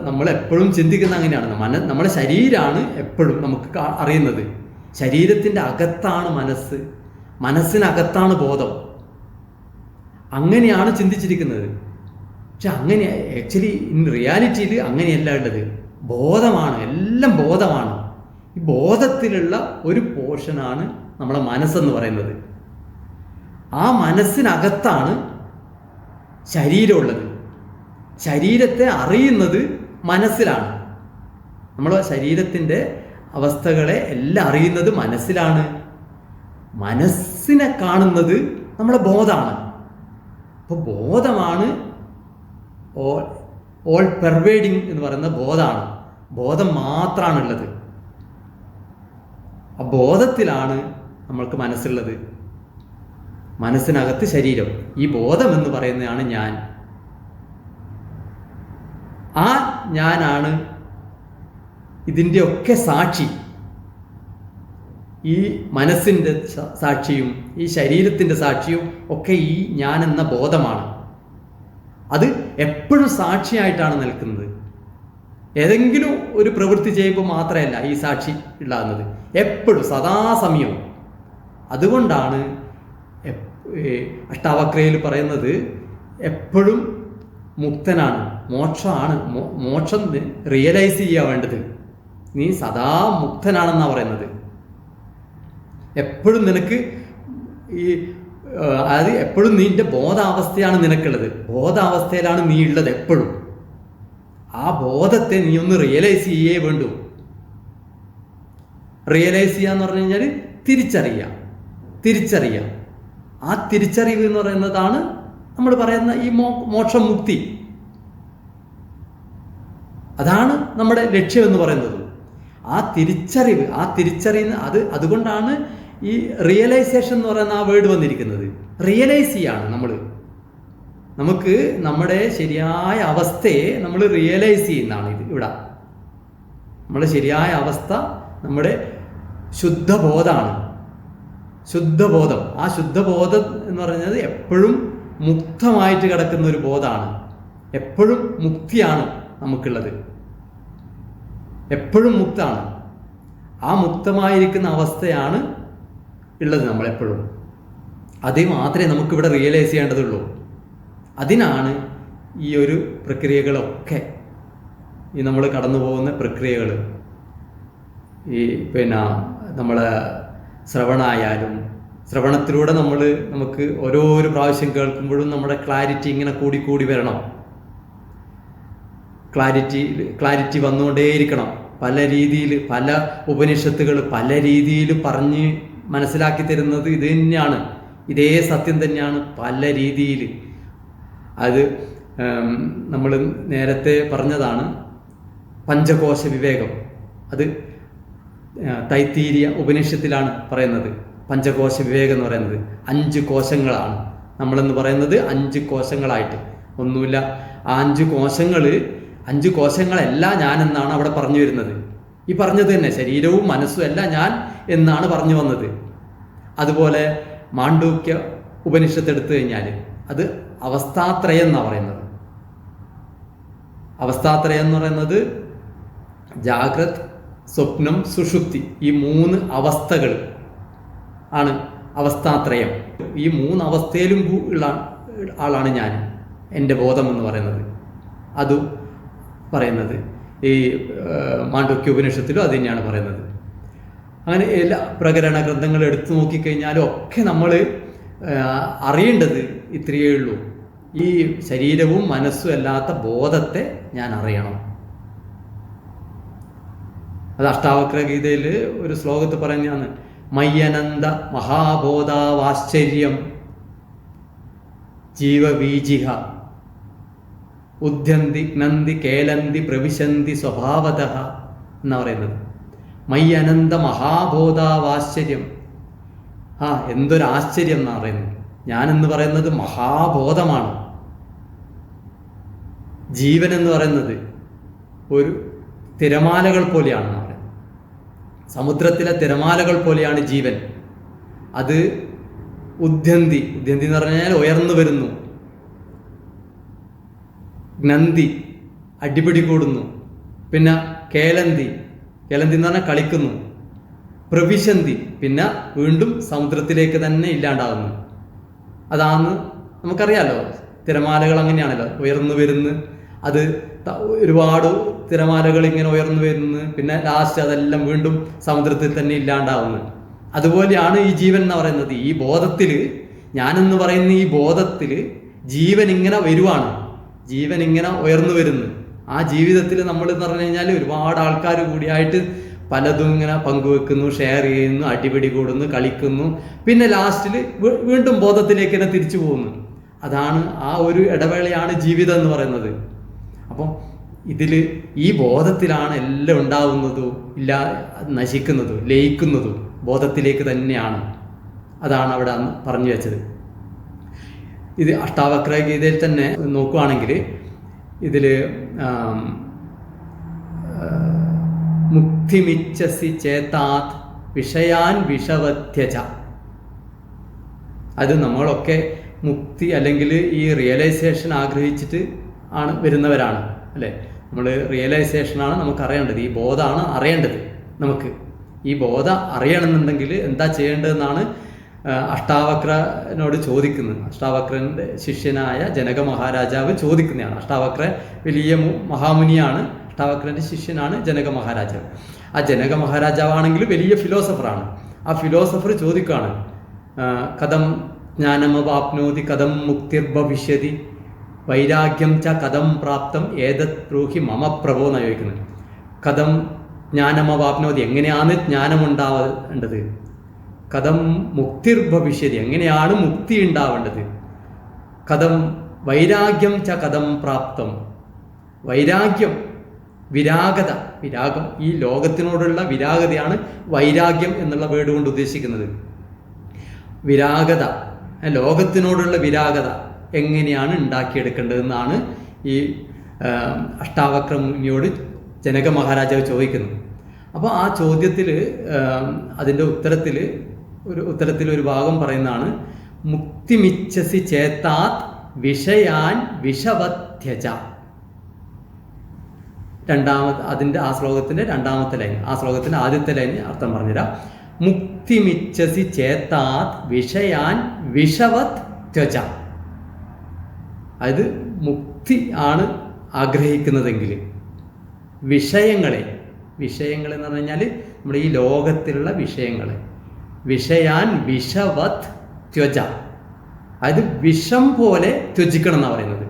[SPEAKER 2] നമ്മളെപ്പോഴും ചിന്തിക്കുന്ന അങ്ങനെയാണ്. നമ്മുടെ ശരീരമാണ് എപ്പോഴും നമുക്ക് അറിയുന്നത്. ശരീരത്തിൻ്റെ അകത്താണ് മനസ്സിനകത്താണ് ബോധം. അങ്ങനെയാണ് ചിന്തിച്ചിരിക്കുന്നത്. പക്ഷെ അങ്ങനെ ആക്ച്വലി ഇൻ റിയാലിറ്റിയിൽ അങ്ങനെയല്ല ഉള്ളത്. ബോധമാണ്, എല്ലാം ബോധമാണ്. ഈ ബോധത്തിലുള്ള ഒരു പോർഷനാണ് നമ്മളെ മനസ്സെന്ന് പറയുന്നത്. ആ മനസ്സിനകത്താണ് ശരീരമുള്ളത്. ശരീരത്തെ അറിയുന്നത് മനസ്സിലാണ്. നമ്മളെ ശരീരത്തിൻ്റെ അവസ്ഥകളെ എല്ലാം അറിയുന്നത് മനസ്സിലാണ്. മനസ്സിനെ കാണുന്നത് നമ്മളെ ബോധമാണ്. അപ്പോൾ ബോധമാണ് ഓൾ പെർവേഡിങ് എന്ന് പറയുന്ന ബോധമാണ്. ബോധം മാത്രമാണുള്ളത്. ആ ബോധത്തിലാണ് നമ്മൾക്ക് മനസ്സുള്ളത്. മനസ്സിനകത്ത് ശരീരം. ഈ ബോധം എന്ന് പറയുന്നതാണ് ഞാൻ. ആ ഞാനാണ് ഇതിൻ്റെയൊക്കെ സാക്ഷി. ഈ മനസ്സിൻ്റെ സാക്ഷിയും ഈ ശരീരത്തിൻ്റെ സാക്ഷിയും ഒക്കെ ഈ ഞാൻ എന്ന ബോധമാണ്. അത് എപ്പോഴും സാക്ഷിയായിട്ടാണ് നിൽക്കുന്നത്. ഏതെങ്കിലും ഒരു പ്രവൃത്തി ചെയ്യുമ്പോൾ മാത്രമല്ല ഈ സാക്ഷി ഉണ്ടാകുന്നത്, എപ്പോഴും സദാസമയവും. അതുകൊണ്ടാണ് അഷ്ടാവക്രയിൽ പറയുന്നത് എപ്പോഴും മുക്തനാണ്, മോക്ഷമാണ്. മോക്ഷം റിയലൈസ് ചെയ്യാൻ വേണ്ടത് നീ സദാ മുക്തനാണെന്നാണ് പറയുന്നത്. എപ്പോഴും നിനക്ക് അതായത് എപ്പോഴും നിന്റെ ബോധാവസ്ഥയാണ് നിനക്കുള്ളത്. ബോധാവസ്ഥയിലാണ് നീ ഉള്ളത് എപ്പോഴും. ആ ബോധത്തെ നീ ഒന്ന് റിയലൈസ് ചെയ്യേ വേണ്ടൂ. റിയലൈസ് ചെയ്യാന്ന് പറഞ്ഞു കഴിഞ്ഞാൽ തിരിച്ചറിയാം. ആ തിരിച്ചറിവ് എന്ന് പറയുന്നതാണ് നമ്മൾ പറയുന്ന ഈ മോക്ഷം, മുക്തി. അതാണ് നമ്മുടെ ലക്ഷ്യം എന്ന് പറയുന്നത്. ആ തിരിച്ചറിയുന്ന അതുകൊണ്ടാണ് ഈ റിയലൈസേഷൻ എന്ന് പറയുന്ന ആ വേർഡ് വന്നിരിക്കുന്നത്. റിയലൈസ് ചെയ്യാണ് നമുക്ക് നമ്മുടെ ശരിയായ അവസ്ഥയെ നമ്മൾ റിയലൈസ് ചെയ്യുന്നതാണ് ഇവിടെ. നമ്മുടെ ശരിയായ അവസ്ഥ നമ്മുടെ ശുദ്ധബോധമാണ്. ശുദ്ധബോധം. ആ ശുദ്ധബോധം എന്ന് പറയുന്നത് എപ്പോഴും മുക്തമായിട്ട് കിടക്കുന്ന ഒരു ബോധമാണ്. എപ്പോഴും മുക്തിയാണ് നമുക്കുള്ളത്. എപ്പോഴും മുക്താണ്. ആ മുക്തമായിരിക്കുന്ന അവസ്ഥയാണ് ഉള്ളത് നമ്മളെപ്പോഴും. അത് മാത്രമേ നമുക്കിവിടെ റിയലൈസ് ചെയ്യേണ്ടതുള്ളൂ. അതിനാണ് ഈ ഒരു പ്രക്രിയകളൊക്കെ, ഈ നമ്മൾ കടന്നു പോകുന്ന പ്രക്രിയകൾ, ഈ നമ്മളെ ശ്രവണമായാലും, ശ്രവണത്തിലൂടെ നമുക്ക് ഓരോരോ പ്രാവശ്യം കേൾക്കുമ്പോഴും നമ്മുടെ ക്ലാരിറ്റി ഇങ്ങനെ കൂടി വരണം. ക്ലാരിറ്റി വന്നുകൊണ്ടേയിരിക്കണം. പല രീതിയിൽ, പല ഉപനിഷത്തുകൾ പല രീതിയിൽ പറഞ്ഞ് മനസ്സിലാക്കി തരുന്നത് ഇത് തന്നെയാണ്. ഇതേ സത്യം തന്നെയാണ് പല രീതിയിൽ. അത് നമ്മൾ നേരത്തെ പറഞ്ഞതാണ് പഞ്ചകോശ വിവേകം. അത് തൈത്തീരിയ ഉപനിഷത്തിലാണ് പറയുന്നത്. പഞ്ചകോശ വിവേകം എന്ന് പറയുന്നത് 5 കോശങ്ങളാണ്. നമ്മളെന്ന് പറയുന്നത് 5 കോശങ്ങളായിട്ട് ഒന്നുമില്ല. ആ 5 കോശങ്ങളല്ല ഞാൻ എന്നാണ് അവിടെ പറഞ്ഞു വരുന്നത്. ഈ പറഞ്ഞത് തന്നെ ശരീരവും മനസ്സും എല്ലാം ഞാൻ എന്നാണ് പറഞ്ഞു വന്നത്. അതുപോലെ മാണ്ഡൂക്യ ഉപനിഷത്ത് എടുത്തു കഴിഞ്ഞാൽ അത് അവസ്ഥാത്രയം എന്നാണ് പറയുന്നത്. അവസ്ഥാത്രയം എന്ന് പറയുന്നത് ജാഗ്രത്, സ്വപ്നം, സുഷുപ്തി, ഈ 3 അവസ്ഥകൾ ആണ് അവസ്ഥാത്രയം. ഈ 3 അവസ്ഥയിലും ഉള്ള ആളാണ് ഞാൻ, എൻ്റെ ബോധം എന്ന് പറയുന്നത്. അതും പറയുന്നത് ഈ മാണ്ഡൂക്യ ഉപനിഷത്തിലും അത് തന്നെയാണ് പറയുന്നത്. അങ്ങനെ എല്ലാ പ്രകരണ ഗ്രന്ഥങ്ങൾ എടുത്തു നോക്കിക്കഴിഞ്ഞാലും ഒക്കെ നമ്മൾ അറിയേണ്ടത് ഇത്രയേ ഉള്ളൂ. ഈ ശരീരവും മനസ്സും അല്ലാത്ത ബോധത്തെ ഞാൻ അറിയണം. അത് അഷ്ടാവക്ര ഗീതയിൽ ഒരു ശ്ലോകത്ത് പറഞ്ഞാണ്, മയ്യനന്ത മഹാബോധാവാശ്ചര്യം ജീവബീജിഹ ഉദ്യന്തി ജ്ഞന്തി കേലന്തി പ്രവിശന്തി സ്വഭാവതഃ എന്നാ പറയുന്നത്. മയ്യനന്ത മഹാബോധാവാശ്ചര്യം. എന്തൊരാശ്ചര്യം എന്നാ പറയുന്നത്. ഞാനെന്ന് പറയുന്നത് മഹാബോധമാണ്. ജീവൻ എന്ന് പറയുന്നത് ഒരു തിരമാലകൾ പോലെയാണെന്ന് പറയുന്നത്. സമുദ്രത്തിലെ തിരമാലകൾ പോലെയാണ് ജീവൻ. അത് ഉദ്യന്തി എന്ന് പറഞ്ഞാൽ ഉയർന്നു വരുന്നു. ജ്ഞന്തി അടിപിടി കൂടുന്നു. പിന്നെ കേലന്തി എന്ന് പറഞ്ഞാൽ കളിക്കുന്നു. പ്രവിശന്തി പിന്നെ വീണ്ടും സമുദ്രത്തിലേക്ക് തന്നെ ഇല്ലാണ്ടാവുന്നു. അതാന്ന് നമുക്കറിയാലോ. തിരമാലകൾ അങ്ങനെയാണല്ലോ, ഉയർന്നു വരുന്നു. അത് ഒരുപാട് തിരമാലകൾ ഇങ്ങനെ ഉയർന്നു വരുന്നു. പിന്നെ ലാസ്റ്റ് അതെല്ലാം വീണ്ടും സമുദ്രത്തിൽ തന്നെ ഇല്ലാണ്ടാവുന്നു. അതുപോലെയാണ് ഈ ജീവൻ എന്ന് പറയുന്നത്. ഈ ബോധത്തിൽ, ഞാനെന്ന് പറയുന്ന ഈ ബോധത്തിൽ ജീവൻ ഇങ്ങനെ വരുവാണ്. ജീവൻ ഇങ്ങനെ ഉയർന്നു വരുന്നു. ആ ജീവിതത്തിൽ നമ്മൾ എന്ന് പറഞ്ഞു കഴിഞ്ഞാൽ ഒരുപാട് ആൾക്കാർ കൂടിയായിട്ട് പലതും ഇങ്ങനെ പങ്കുവെക്കുന്നു, ഷെയർ ചെയ്യുന്നു, അടിപിടി കൂടുന്നു, കളിക്കുന്നു. പിന്നെ ലാസ്റ്റിൽ വീണ്ടും ബോധത്തിലേക്ക് തന്നെ തിരിച്ചു പോകുന്നു. അതാണ് ആ ഒരു ഇടവേളയാണ് ജീവിതം എന്ന് പറയുന്നത്. അപ്പം ഇതിൽ ഈ ബോധത്തിലാണ് എല്ലാം ഉണ്ടാവുന്നതും നശിക്കുന്നതും ലയിക്കുന്നതും ബോധത്തിലേക്ക് തന്നെയാണ്. അതാണ് അവിടെ പറഞ്ഞു വെച്ചത്. ഇത് അഷ്ടാവക്ര ഗീതയിൽ തന്നെ നോക്കുകയാണെങ്കിൽ ഇതിൽ മുക്തിമിച്ഛസി ചേതാത് വിഷയാൻ വിഷവത്യച, അത് നമ്മളൊക്കെ മുക്തി അല്ലെങ്കിൽ ഈ റിയലൈസേഷൻ ആഗ്രഹിച്ചിട്ട് വരുന്നവരാണ് അല്ലേ. നമ്മൾ റിയലൈസേഷനാണ് നമുക്ക് അറിയേണ്ടത്, ഈ ബോധമാണ് അറിയേണ്ടത്. നമുക്ക് ഈ ബോധം അറിയണമെന്നുണ്ടെങ്കിൽ എന്താ ചെയ്യേണ്ടതെന്നാണ് അഷ്ടാവക്രനോട് ചോദിക്കുന്നത്. അഷ്ടാവക്രൻ്റെ ശിഷ്യനായ ജനക മഹാരാജാവ് ചോദിക്കുന്നതാണ്. അഷ്ടാവക്രൻ വലിയ മഹാമുനിയാണ്, അഷ്ടാവക്രൻ്റെ ശിഷ്യനാണ് ജനക മഹാരാജാവ്. ആ ജനക മഹാരാജാവാണെങ്കിൽ വലിയ ഫിലോസഫറാണ്. ആ ഫിലോസഫർ ചോദിക്കുകയാണ്, കഥം ജ്ഞാനമവാപ്നോതി കഥം മുക്തിർഭവിഷ്യതി വൈരാഗ്യം ച കഥം പ്രാപ്തം ഏതത് ബ്രൂഹി മമ പ്രഭോ എന്ന് ചോദിക്കുന്നത്. കഥം ജ്ഞാനമവാപ്നോതി, എങ്ങനെയാണ് ജ്ഞാനമുണ്ടാവേണ്ടത്? കഥം മുക്തിർഭവിഷ്യതി, എങ്ങനെയാണ് മുക്തി ഉണ്ടാവേണ്ടത്? കഥം വൈരാഗ്യം ച കഥം പ്രാപ്തം, വൈരാഗ്യം വിരാഗം, ഈ ലോകത്തിനോടുള്ള വിരാഗതയാണ് വൈരാഗ്യം എന്നുള്ള വേർഡ് കൊണ്ട് ഉദ്ദേശിക്കുന്നത്. വിരാഗത, ലോകത്തിനോടുള്ള വിരാഗത എങ്ങനെയാണ് ഉണ്ടാക്കിയെടുക്കേണ്ടതെന്നാണ് ഈ അഷ്ടാവക്ര മുനിയോട് ജനക മഹാരാജാവ് ചോദിക്കുന്നത്. അപ്പോൾ ആ ചോദ്യത്തിൽ അതിൻ്റെ ഉത്തരത്തിൽ ഒരു ഭാഗം പറയുന്നതാണ്, മുക്തിമിച്ഛസി ചേതാത് വിഷയാൻ വിഷവത്യജ. ആ ശ്ലോകത്തിൻ്റെ രണ്ടാമത്തെ ലൈൻ, ആ ശ്ലോകത്തിൻ്റെ ആദ്യത്തെ ലൈന് അർത്ഥം പറഞ്ഞുതരാം. മുക്തിമിച്ഛസി ചേതാത് വിഷയാൻ വിഷവത് ത്യജ. അതായത് മുക്തി ആണ് ആഗ്രഹിക്കുന്നതെങ്കിൽ വിഷയങ്ങളെ എന്ന് പറഞ്ഞു കഴിഞ്ഞാൽ നമ്മുടെ ഈ ലോകത്തിലുള്ള വിഷയാൻ വിഷവത് ത്യജ, അതായത് വിഷം പോലെ ത്യജിക്കണം എന്നാണ് പറയുന്നത്.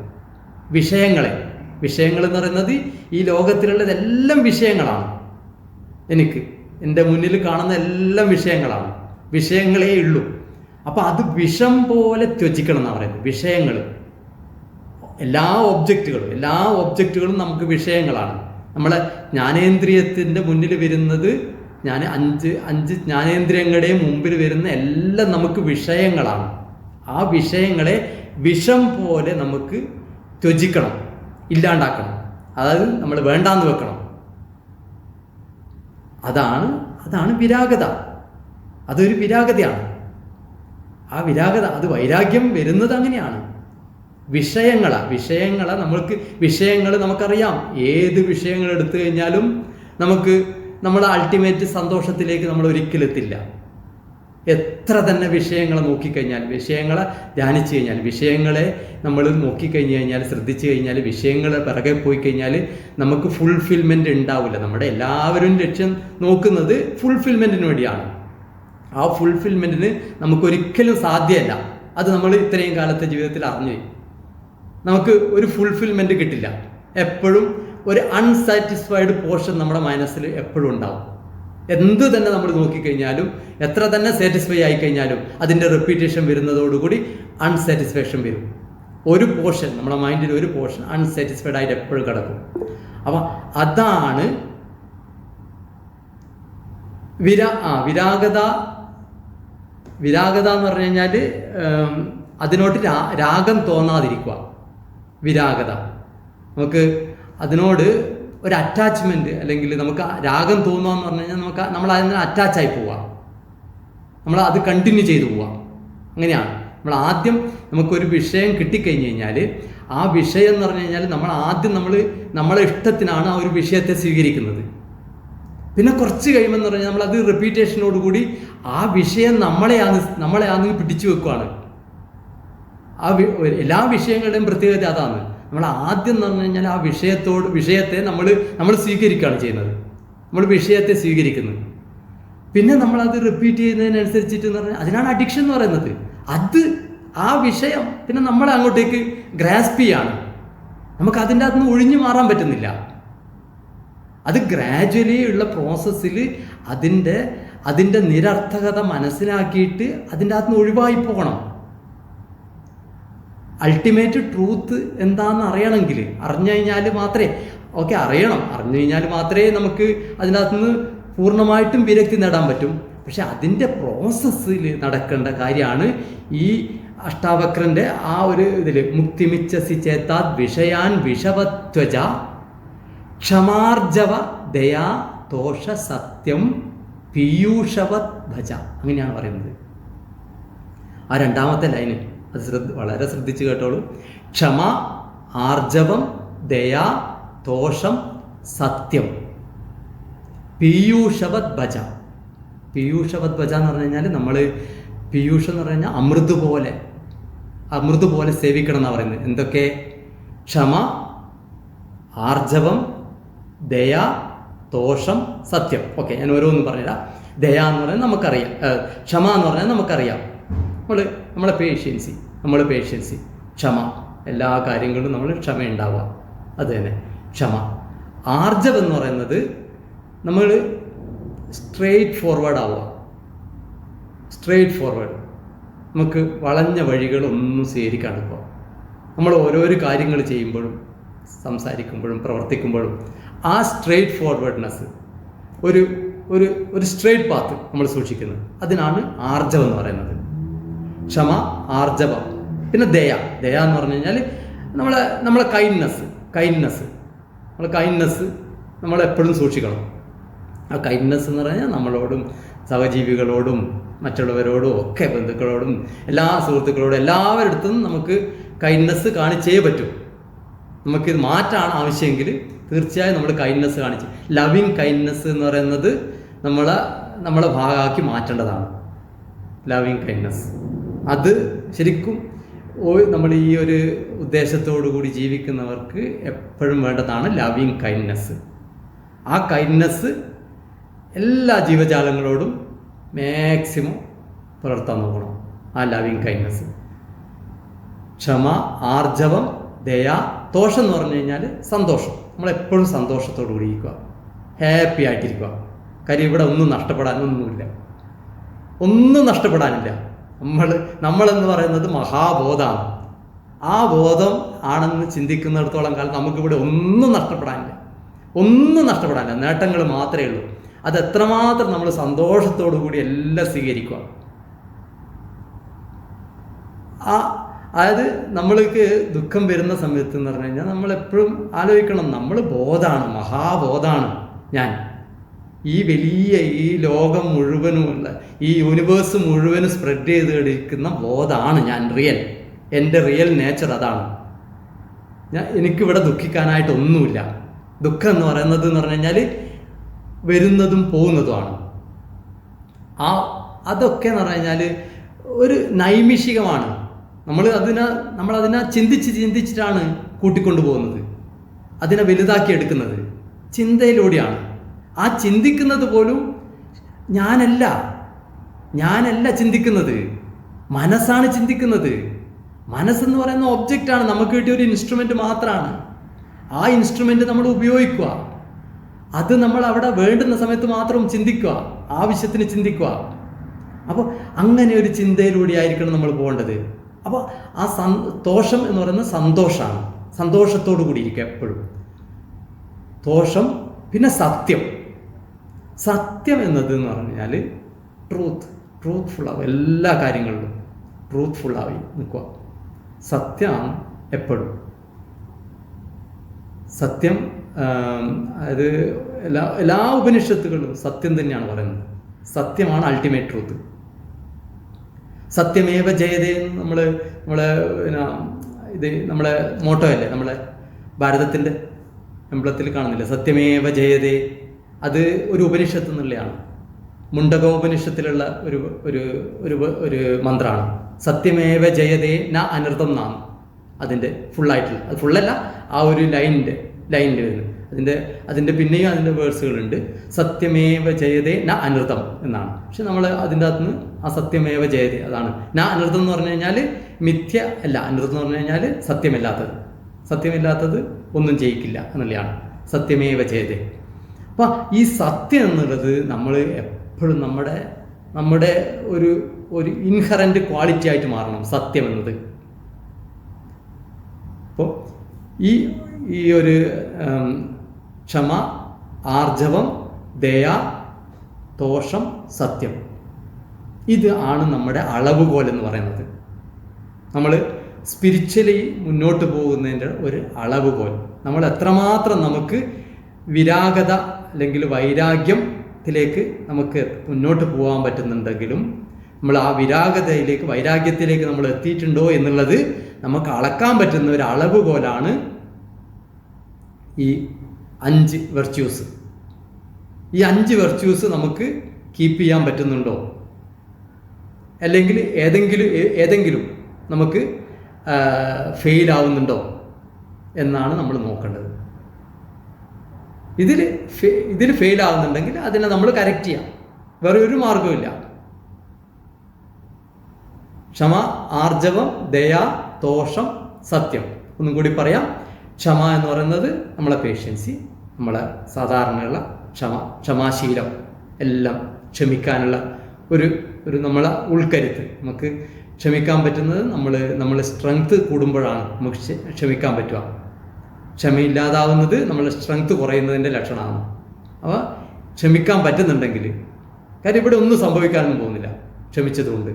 [SPEAKER 2] വിഷയങ്ങൾ എന്ന് പറയുന്നത് ഈ ലോകത്തിലുള്ളതെല്ലാം വിഷയങ്ങളാണ്. എൻ്റെ മുന്നിൽ കാണുന്ന എല്ലാം വിഷയങ്ങളേ ഉള്ളൂ. അപ്പം അത് വിഷം പോലെ ത്യജിക്കണം എന്നാണ് പറയുന്നത്. വിഷയങ്ങൾ, എല്ലാ ഒബ്ജക്റ്റുകളും നമുക്ക് വിഷയങ്ങളാണ്. നമ്മളെ ജ്ഞാനേന്ദ്രിയത്തിൻ്റെ മുന്നിൽ വരുന്നത്, അഞ്ച് ജ്ഞാനേന്ദ്രിയങ്ങളുടെയും മുമ്പിൽ വരുന്ന എല്ലാം നമുക്ക് വിഷയങ്ങളാണ്. ആ വിഷയങ്ങളെ വിഷം പോലെ നമുക്ക് ത്യജിക്കണം, ഇല്ലാണ്ടാക്കണം. അതായത് നമ്മൾ വേണ്ടാന്ന് വെക്കണം. അതാണ് വിരാഗത. അതൊരു വിരാഗതയാണ്. ആ വിരാഗത, അത് വൈരാഗ്യം വരുന്നത് അങ്ങനെയാണ്. വിഷയങ്ങളെ നമുക്കറിയാം. ഏത് വിഷയങ്ങൾ എടുത്തു കഴിഞ്ഞാലും നമ്മളെ അൾട്ടിമേറ്റ് സന്തോഷത്തിലേക്ക് നമ്മൾ ഒരിക്കലെത്തില്ല. എത്ര തന്നെ വിഷയങ്ങളെ നോക്കിക്കഴിഞ്ഞാൽ, വിഷയങ്ങളെ ധ്യാനിച്ചു കഴിഞ്ഞാൽ, വിഷയങ്ങളെ നമ്മൾ നോക്കിക്കഴിഞ്ഞു കഴിഞ്ഞാൽ, ശ്രദ്ധിച്ചു കഴിഞ്ഞാൽ, വിഷയങ്ങളെ പിറകെ പോയി കഴിഞ്ഞാൽ നമുക്ക് ഫുൾഫിൽമെൻ്റ് ഉണ്ടാവില്ല. നമ്മുടെ എല്ലാവരും ലക്ഷ്യം നോക്കുന്നത് ഫുൾഫിൽമെൻറ്റിന് വേണ്ടിയാണ്. ആ ഫുൾഫിൽമെൻറ്റിന് നമുക്കൊരിക്കലും സാധ്യമല്ല. അത് നമ്മൾ ഇത്രയും കാലത്തെ ജീവിതത്തിൽ അറിഞ്ഞു. നമുക്ക് ഒരു ഫുൾഫിൽമെൻറ്റ് കിട്ടില്ല. എപ്പോഴും ഒരു അൺസാറ്റിസ്ഫൈഡ് പോർഷൻ നമ്മുടെ മനസ്സിൽ എപ്പോഴും ഉണ്ടാവും. എന്ത് തന്നെ നമ്മൾ നോക്കിക്കഴിഞ്ഞാലും, എത്ര തന്നെ സാറ്റിസ്ഫൈ ആയിക്കഴിഞ്ഞാലും അതിൻ്റെ റിപ്പീറ്റേഷൻ വരുന്നതോടുകൂടി അൺസാറ്റിസ്ഫാക്ഷൻ വരും. ഒരു പോർഷൻ, നമ്മുടെ മൈൻഡിൽ ഒരു പോർഷൻ അൺസാറ്റിസ്ഫൈഡ് ആയിട്ട് എപ്പോഴും കിടക്കും. അപ്പം അതാണ് വിരാഗത എന്ന് പറഞ്ഞു കഴിഞ്ഞാൽ അതിനോട്ട് രാഗം തോന്നാതിരിക്കുക. വിരാഗത, നമുക്ക് അതിനോട് ഒരു അറ്റാച്ച്മെൻറ്റ്, അല്ലെങ്കിൽ നമുക്ക് രാഗം തോന്നുക എന്ന് പറഞ്ഞു കഴിഞ്ഞാൽ നമ്മൾ അതിന് അറ്റാച്ചായി പോവുക, നമ്മൾ അത് കണ്ടിന്യൂ ചെയ്തു പോവുക. അങ്ങനെയാണ് നമ്മൾ ആദ്യം നമുക്കൊരു വിഷയം കിട്ടിക്കഴിഞ്ഞ് കഴിഞ്ഞാൽ, ആ വിഷയം എന്ന് പറഞ്ഞു കഴിഞ്ഞാൽ നമ്മളെ ഇഷ്ടത്തിനാണ് ആ ഒരു വിഷയത്തെ സ്വീകരിക്കുന്നത്. പിന്നെ കുറച്ച് കഴിയുമ്പോൾ എന്ന് പറഞ്ഞാൽ നമ്മളത് റിപ്പീറ്റേഷനോടുകൂടി ആ വിഷയം നമ്മളെ പിടിച്ചു വെക്കുകയാണ്. എല്ലാ വിഷയങ്ങളുടെയും പ്രത്യേകത അതാണ്. നമ്മൾ ആദ്യം എന്ന് പറഞ്ഞു കഴിഞ്ഞാൽ ആ വിഷയത്തെ നമ്മൾ സ്വീകരിക്കുകയാണ് ചെയ്യുന്നത്. നമ്മൾ വിഷയത്തെ സ്വീകരിക്കുന്നത്. പിന്നെ നമ്മളത് റിപ്പീറ്റ് ചെയ്യുന്നതിനനുസരിച്ചിട്ട് എന്ന് പറഞ്ഞാൽ അതിനാണ് അഡിക്ഷൻ എന്ന് പറയുന്നത്. ആ വിഷയം പിന്നെ നമ്മളെ അങ്ങോട്ടേക്ക് ഗ്രാസ്പ് ചെയ്യാണ്. നമുക്ക് അതിൻ്റെ അകത്തുനിന്ന് ഒഴിഞ്ഞു മാറാൻ പറ്റുന്നില്ല. അത് ഗ്രാജ്വലി ഉള്ള പ്രോസസ്സിൽ അതിൻ്റെ നിരർത്ഥകത മനസ്സിലാക്കിയിട്ട് അതിൻ്റെ അകത്തുനിന്ന് ഒഴിവായി പോകണം. അൾട്ടിമേറ്റ് ട്രൂത്ത് എന്താണെന്ന് അറിയണമെങ്കിൽ അറിഞ്ഞു കഴിഞ്ഞാൽ മാത്രമേ അറിഞ്ഞു കഴിഞ്ഞാൽ മാത്രമേ നമുക്ക് അതിനകത്തുനിന്ന് പൂർണ്ണമായിട്ടും വിരക്തി നേടാൻ പറ്റും. പക്ഷെ അതിൻ്റെ പ്രോസസ്സിൽ നടക്കേണ്ട കാര്യമാണ് ഈ അഷ്ടാവക്രൻ്റെ ആ ഒരു ഇതിൽ മുക്തിമിച്ഛസി ചേത്താത് വിഷയാൻ വിഷവത്വജ ക്ഷമാർജവ ദയാ തോഷ സത്യം പീയൂഷവത് ഭജ, അങ്ങനെയാണ് പറയുന്നത്. ആ രണ്ടാമത്തെ ലൈന് അത് വളരെ ശ്രദ്ധിച്ച് കേട്ടോളൂ. ക്ഷമ, ആർജവം, ദയാ, തോഷം, സത്യം, പീയൂഷവത് ഭജ. പീയൂഷവത് ഭജ എന്ന് പറഞ്ഞു കഴിഞ്ഞാൽ നമ്മൾ പീയൂഷം എന്ന് പറഞ്ഞു കഴിഞ്ഞാൽ അമൃത് പോലെ സേവിക്കണം എന്നാണ് പറയുന്നത്. എന്തൊക്കെ? ക്ഷമ, ആർജവം, ദയ, തോഷം, സത്യം. ഓക്കെ, ഞാൻ ഓരോന്നും പറഞ്ഞുതരാം. ദയ എന്ന് പറഞ്ഞാൽ നമുക്കറിയാം, ക്ഷമ എന്ന് പറഞ്ഞാൽ നമുക്കറിയാം. നമ്മളെ പേഷ്യൻസി, ക്ഷമ, എല്ലാ കാര്യങ്ങളും നമ്മൾ ക്ഷമയുണ്ടാവുക, അത് തന്നെ ക്ഷമ. ആർജവം എന്ന് പറയുന്നത് നമ്മൾ സ്ട്രെയിറ്റ് ഫോർവേഡ് ആവുക. നമുക്ക് വളഞ്ഞ വഴികളൊന്നും സ്വീകരിക്കാണ്ടിപ്പോൾ നമ്മൾ ഓരോരോ കാര്യങ്ങൾ ചെയ്യുമ്പോഴും സംസാരിക്കുമ്പോഴും പ്രവർത്തിക്കുമ്പോഴും ആ സ്ട്രെയിറ്റ് ഫോർവേഡ്നെസ്, ഒരു സ്ട്രെയിറ്റ് പാത്ത് നമ്മൾ സൂക്ഷിക്കുന്നത്, അതിനാണ് ആർജവം എന്ന് പറയുന്നത്. ക്ഷമ, ആർജവം. പിന്നെ ദയ എന്ന് പറഞ്ഞു കഴിഞ്ഞാൽ നമ്മളെ കൈൻഡ്നെസ് നമ്മളെപ്പോഴും സൂക്ഷിക്കണം. ആ കൈൻഡ്നെസ് എന്ന് പറഞ്ഞാൽ നമ്മളോടും സഹജീവികളോടും മറ്റുള്ളവരോടും ഒക്കെ, ബന്ധുക്കളോടും എല്ലാ സുഹൃത്തുക്കളോടും എല്ലാവരുടെ അടുത്തും നമുക്ക് കൈൻഡ്നെസ് കാണിച്ചേ പറ്റൂ. നമുക്കിത് മാറ്റാണ് ആവശ്യമെങ്കിൽ തീർച്ചയായും നമ്മൾ കൈൻഡ്നെസ് കാണിച്ച്, ലവിങ് കൈൻഡ്നെസ് എന്ന് പറയുന്നത് നമ്മളെ ഭാഗമാക്കി മാറ്റേണ്ടതാണ്. ലവിങ് കൈൻഡ്നെസ് അത് ശരിക്കും നമ്മൾ ഈ ഒരു ഉദ്ദേശത്തോടു കൂടി ജീവിക്കുന്നവർക്ക് എപ്പോഴും വേണ്ടതാണ് ലവിങ് കൈൻഡ്നെസ്. ആ കൈൻഡ്നെസ് എല്ലാ ജീവജാലങ്ങളോടും മാക്സിമം പുലർത്താൻ നോക്കണം. ആ ലവിങ് കൈൻഡ്നെസ്, ക്ഷമ, ആർജവം, ദയ, തോഷം എന്ന് പറഞ്ഞു കഴിഞ്ഞാൽ സന്തോഷം. നമ്മളെപ്പോഴും സന്തോഷത്തോടു കൂടി ഇരിക്കുക, ഹാപ്പി ആയിട്ടിരിക്കുക. കാര്യം ഇവിടെ ഒന്നും നഷ്ടപ്പെടാനില്ല. നമ്മളെന്ന് പറയുന്നത് മഹാബോധമാണ്. ആ ബോധം ആണെന്ന് ചിന്തിക്കുന്നിടത്തോളം കാലം നമുക്കിവിടെ ഒന്നും നഷ്ടപ്പെടാനില്ല. നേട്ടങ്ങൾ മാത്രമേ ഉള്ളൂ. അത് എത്രമാത്രം നമ്മൾ സന്തോഷത്തോടു കൂടി എല്ലാം സ്വീകരിക്കുക. അതായത് നമ്മൾക്ക് ദുഃഖം വരുന്ന സമയത്ത് എന്ന് പറഞ്ഞു കഴിഞ്ഞാൽ നമ്മളെപ്പോഴും ആലോചിക്കണം, നമ്മൾ ബോധമാണ്, മഹാബോധമാണ് ഞാൻ. ഈ വലിയ ഈ ലോകം മുഴുവനുമുള്ള ഈ യൂണിവേഴ്സ് മുഴുവനും സ്പ്രെഡ് ചെയ്ത് കിടക്കുന്ന ബോധമാണ് ഞാൻ. എൻ്റെ റിയൽ നേച്ചർ അതാണ്. എനിക്കിവിടെ ദുഃഖിക്കാനായിട്ടൊന്നുമില്ല. ദുഃഖം എന്ന് പറയുന്നത് എന്ന് പറഞ്ഞു കഴിഞ്ഞാൽ വരുന്നതും പോകുന്നതുമാണ്. അതൊക്കെ എന്ന് പറഞ്ഞു കഴിഞ്ഞാൽ ഒരു നൈമിഷികമാണ്. നമ്മളതിനെ ചിന്തിച്ചിട്ടാണ് കൂട്ടിക്കൊണ്ടു പോകുന്നത്, അതിനെ വലുതാക്കി എടുക്കുന്നത് ചിന്തയിലൂടെയാണ്. ആ ചിന്തിക്കുന്നത് പോലും ഞാനല്ല ചിന്തിക്കുന്നത്, മനസ്സാണ് ചിന്തിക്കുന്നത്. മനസ്സെന്ന് പറയുന്ന ഒബ്ജക്റ്റാണ്, നമുക്ക് കിട്ടിയ ഒരു ഇൻസ്ട്രുമെൻ്റ് മാത്രമാണ്. ആ ഇൻസ്ട്രുമെൻ്റ് നമ്മൾ ഉപയോഗിക്കുക, അത് നമ്മൾ അവിടെ വേണ്ടുന്ന സമയത്ത് മാത്രം ചിന്തിക്കുക, ആവശ്യത്തിന് ചിന്തിക്കുക. അപ്പോൾ അങ്ങനെ ഒരു ചിന്തയിലൂടെ ആയിരിക്കണം നമ്മൾ പോകേണ്ടത്. അപ്പോൾ ആ തോഷം എന്ന് പറയുന്നത് സന്തോഷമാണ്. സന്തോഷത്തോടു കൂടി ഇരിക്കുക എപ്പോഴും. തോഷം. പിന്നെ സത്യം എന്നത് എന്ന് പറഞ്ഞാൽ ട്രൂത്ത്ഫുള്ളാവും. എല്ലാ കാര്യങ്ങളിലും ട്രൂത്ത്ഫുള്ളായി നിൽക്കുക. സത്യമാണ് എപ്പോഴും. സത്യം അത് എല്ലാ ഉപനിഷത്തുകളിലും സത്യം തന്നെയാണ് പറയുന്നത്. സത്യമാണ് അൾട്ടിമേറ്റ് ട്രൂത്ത്. സത്യമേവ ജയതേ എന്ന് നമ്മളെ മോട്ടോ അല്ലേ, നമ്മളെ ഭാരതത്തിൻ്റെ എംബ്ലത്തിൽ കാണുന്നില്ല, സത്യമേവ ജയതേ. അത് ഒരു ഉപനിഷത്ത് എന്നുള്ളതാണ്. മുണ്ടകോപനിഷത്തിലുള്ള ഒരു മന്ത്രമാണ്. സത്യമേവ ജയതേ ന അനർത്ഥം നാം. അതിൻ്റെ ഫുള്ളായിട്ടുള്ള, അത് ഫുള്ളല്ല, ആ ഒരു ലൈനിൽ വരുന്നത്. അതിൻ്റെ പിന്നെയും അതിൻ്റെ വേഴ്സുകളുണ്ട്. സത്യമേവ ജയതേ ന അനർത്ഥം എന്നാണ്. പക്ഷെ നമ്മൾ അതിൻ്റെ അകത്തുനിന്ന് ആ സത്യമേവ ജയതേ, അതാണ്. ന അനർത്ഥം എന്ന് പറഞ്ഞു കഴിഞ്ഞാൽ മിഥ്യ അല്ല. അനർത്ഥം എന്ന് പറഞ്ഞു കഴിഞ്ഞാൽ സത്യമില്ലാത്തത് ഒന്നും ജയിക്കില്ല എന്നുള്ളതാണ് സത്യമേവ ജയതേ. അപ്പം ഈ സത്യം എന്നുള്ളത് നമ്മൾ എപ്പോഴും നമ്മുടെ ഒരു ഇൻഹറൻറ്റ് ക്വാളിറ്റി ആയിട്ട് മാറണം. സത്യം എന്നത് ഈ ഒരു ക്ഷമ, ആർജവം, ദയ, തോഷം, സത്യം, ഇത് ആണ് നമ്മുടെ അളവുകോൽ എന്ന് പറയുന്നത്. നമ്മൾ സ്പിരിച്വലി മുന്നോട്ട് പോകുന്നതിൻ്റെ ഒരു അളവുകോൽ. നമ്മൾ എത്രമാത്രം നമുക്ക് വിരാഗത അല്ലെങ്കിൽ വൈരാഗ്യത്തിലേക്ക് നമുക്ക് മുന്നോട്ട് പോകാൻ പറ്റുന്നുണ്ടെങ്കിലും നമ്മൾ ആ വൈരാഗ്യത്തിലേക്ക് നമ്മൾ എത്തിയിട്ടുണ്ടോ എന്നുള്ളത് നമുക്ക് അളക്കാൻ പറ്റുന്ന ഒരു അളവുകോലാണ് ഈ 5 വെർച്യൂസ്. ഈ 5 വെർച്യൂസ് നമുക്ക് കീപ്പ് ചെയ്യാൻ പറ്റുന്നുണ്ടോ, അല്ലെങ്കിൽ ഏതെങ്കിലും നമുക്ക് ഫെയിൽ ആവുന്നുണ്ടോ എന്നാണ് നമ്മൾ നോക്കേണ്ടത്. ഇതിൽ ഫെയിൽ ആവുന്നുണ്ടെങ്കിൽ അതിനെ നമ്മൾ കറക്റ്റ് ചെയ്യാം. വേറെ ഒരു മാർഗവുമില്ല. ക്ഷമ, ആർജവം, ദയ, തോഷം, സത്യം. ഒന്നും കൂടി പറയാം. ക്ഷമ എന്ന് പറയുന്നത് നമ്മളെ പേഷ്യൻസി, നമ്മളെ സാധാരണയുള്ള ക്ഷമാശീലം, എല്ലാം ക്ഷമിക്കാനുള്ള ഒരു നമ്മളെ ഉൾക്കരുത്ത്. നമുക്ക് ക്ഷമിക്കാൻ പറ്റുന്നത് നമ്മൾ സ്ട്രെങ്ത് കൂടുമ്പോഴാണ് നമുക്ക് ക്ഷമിക്കാൻ പറ്റുക. ക്ഷമയില്ലാതാവുന്നത് നമ്മളെ സ്ട്രെങ്ത് കുറയുന്നതിൻ്റെ ലക്ഷണമാണ്. അപ്പോൾ ക്ഷമിക്കാൻ പറ്റുന്നുണ്ടെങ്കിൽ, കാര്യം ഇവിടെ ഒന്നും സംഭവിക്കാനൊന്നും പോകുന്നില്ല ക്ഷമിച്ചതുകൊണ്ട്.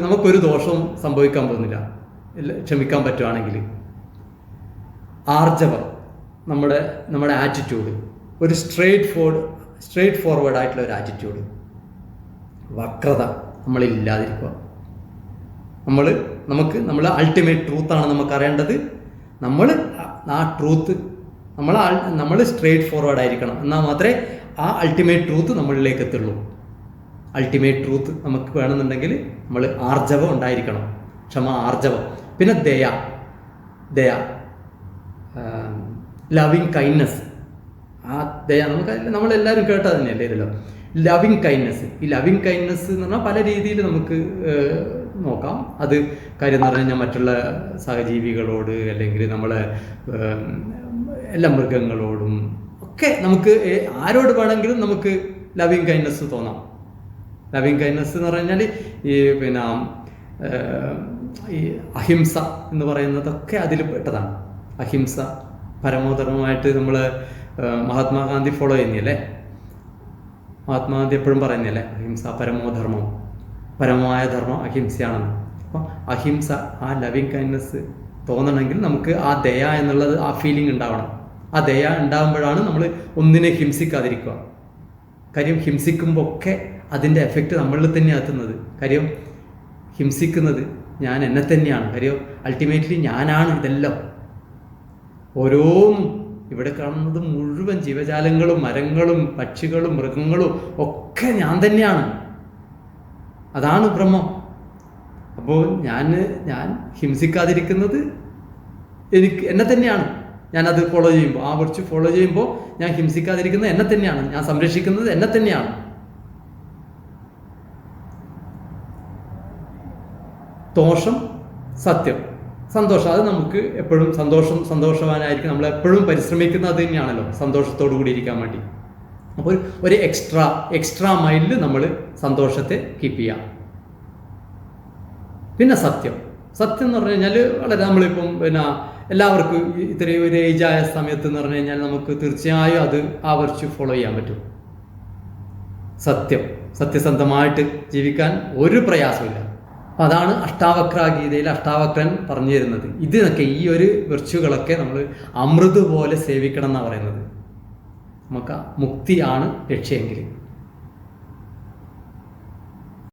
[SPEAKER 2] നമുക്കൊരു ദോഷവും സംഭവിക്കാൻ പോകുന്നില്ല ക്ഷമിക്കാൻ പറ്റുകയാണെങ്കിൽ. ആർജവം, നമ്മുടെ ആറ്റിറ്റ്യൂഡ്, ഒരു സ്ട്രെയിറ്റ് ഫോർവേഡ് ആയിട്ടുള്ള ഒരു ആറ്റിറ്റ്യൂഡ്. വക്രത നമ്മളില്ലാതിരിക്കുക. നമ്മൾ അൾട്ടിമേറ്റ് ട്രൂത്താണ് നമുക്ക് അറിയേണ്ടത്. ആ ട്രൂത്ത് നമ്മൾ സ്ട്രെയിറ്റ് ഫോർവേഡ് ആയിരിക്കണം. എന്നാൽ മാത്രമേ ആ അൾട്ടിമേറ്റ് ട്രൂത്ത് നമ്മളിലേക്ക് എത്തുള്ളൂ. അൾട്ടിമേറ്റ് ട്രൂത്ത് നമുക്ക് വേണമെന്നുണ്ടെങ്കിൽ നമ്മൾ ആർജവം ഉണ്ടായിരിക്കണം. ക്ഷമ, ആർജവം. പിന്നെ ദയ, ലവിങ് കൈൻഡ്നസ്. ആ ദയ നമ്മളെല്ലാവരും കേട്ടത് തന്നെയല്ലേ ഇതിലോ. Loving kindness. ഈ ലവിങ് കൈൻഡ്നസ് എന്ന് പറഞ്ഞാൽ പല രീതിയിൽ നമുക്ക് നോക്കാം. അത് കാര്യം എന്ന് പറഞ്ഞു കഴിഞ്ഞാൽ മറ്റുള്ള സഹജീവികളോട്, അല്ലെങ്കിൽ നമ്മളെ എല്ലാ മൃഗങ്ങളോടും ഒക്കെ നമുക്ക് ആരോട് വേണമെങ്കിലും നമുക്ക് ലവിങ് കൈൻഡ്നസ് തോന്നാം. ലവിങ് കൈൻഡ്നസ് എന്ന് പറഞ്ഞാൽ ഈ അഹിംസ എന്ന് പറയുന്നതൊക്കെ അതിൽ പെട്ടതാണ്. അഹിംസ പരമോധർമ്മമായിട്ട് നമ്മൾ മഹാത്മാഗാന്ധി ഫോളോ ചെയ്യുന്നല്ലേ. മഹാത്മാഗാന്ധി എപ്പോഴും പറയുന്നല്ലേ, അഹിംസ പരമോധർമ്മം, പരമമായ ധർമ്മം അഹിംസയാണെന്ന്. അപ്പം അഹിംസ, ആ ലവിങ് കൈൻഡ്നസ് തോന്നണമെങ്കിൽ നമുക്ക് ആ ദയ എന്നുള്ളത്, ആ ഫീലിംഗ് ഉണ്ടാവണം. ആ ദയ ഉണ്ടാകുമ്പോഴാണ് നമ്മൾ ഒന്നിനെ ഹിംസിക്കാതിരിക്കുക. കാര്യം ഹിംസിക്കുമ്പോൾ ഒക്കെ അതിൻ്റെ എഫക്റ്റ് നമ്മളിൽ തന്നെ എത്തുന്നത്. കാര്യം ഹിംസിക്കുന്നത് ഞാൻ എന്നെ തന്നെയാണ്. കാര്യം അൾട്ടിമേറ്റ്ലി ഞാനാണ് ഇതെല്ലാം. ഓരോന്നും ഇവിടെ കാണുന്നത് മുഴുവൻ ജീവജാലങ്ങളും മരങ്ങളും പക്ഷികളും മൃഗങ്ങളും ഒക്കെ ഞാൻ തന്നെയാണ്. അതാണ് ബ്രഹ്മം. അപ്പോൾ ഞാൻ ഹിംസിക്കാതിരിക്കുന്നത് എന്നെ തന്നെയാണ്. ഞാനത് ഫോളോ ചെയ്യുമ്പോൾ, ആ വെർച്യു ഫോളോ ചെയ്യുമ്പോൾ ഞാൻ ഹിംസിക്കാതിരിക്കുന്നത് എന്നെ തന്നെയാണ്. ഞാൻ സംരക്ഷിക്കുന്നത് എന്നെ തന്നെയാണ്. തോഷം, സത്യം, സന്തോഷം. അത് നമുക്ക് എപ്പോഴും സന്തോഷവാനായിരിക്കും. നമ്മളെപ്പോഴും പരിശ്രമിക്കുന്നത് അത് തന്നെയാണല്ലോ, സന്തോഷത്തോടു കൂടി ഇരിക്കാൻ വേണ്ടി. അപ്പോൾ ഒരു എക്സ്ട്രാ മൈലിൽ നമ്മൾ സന്തോഷത്തെ കീപ്പ് ചെയ്യാം. പിന്നെ സത്യം എന്ന് പറഞ്ഞു കഴിഞ്ഞാൽ വളരെ നമ്മളിപ്പം എല്ലാവർക്കും ഇത്രയും ഒരു ഏജായ സമയത്ത് എന്ന് പറഞ്ഞു കഴിഞ്ഞാൽ നമുക്ക് തീർച്ചയായും അത് ആ വെർച്യു ഫോളോ ചെയ്യാൻ പറ്റും. സത്യസന്ധമായിട്ട് ജീവിക്കാൻ ഒരു പ്രയാസമില്ല. അപ്പം അതാണ് അഷ്ടാവക്ര ഗീതയിൽ അഷ്ടാവക്രൻ പറഞ്ഞു തരുന്നത്. ഇതിനൊക്കെ ഈ ഒരു വെർച്യുകളൊക്കെ നമ്മൾ അമൃത് പോലെ സേവിക്കണം എന്നാണ് പറയുന്നത്. നമുക്ക് മുക്തിയാണ് ലക്ഷ്യമെങ്കിൽ.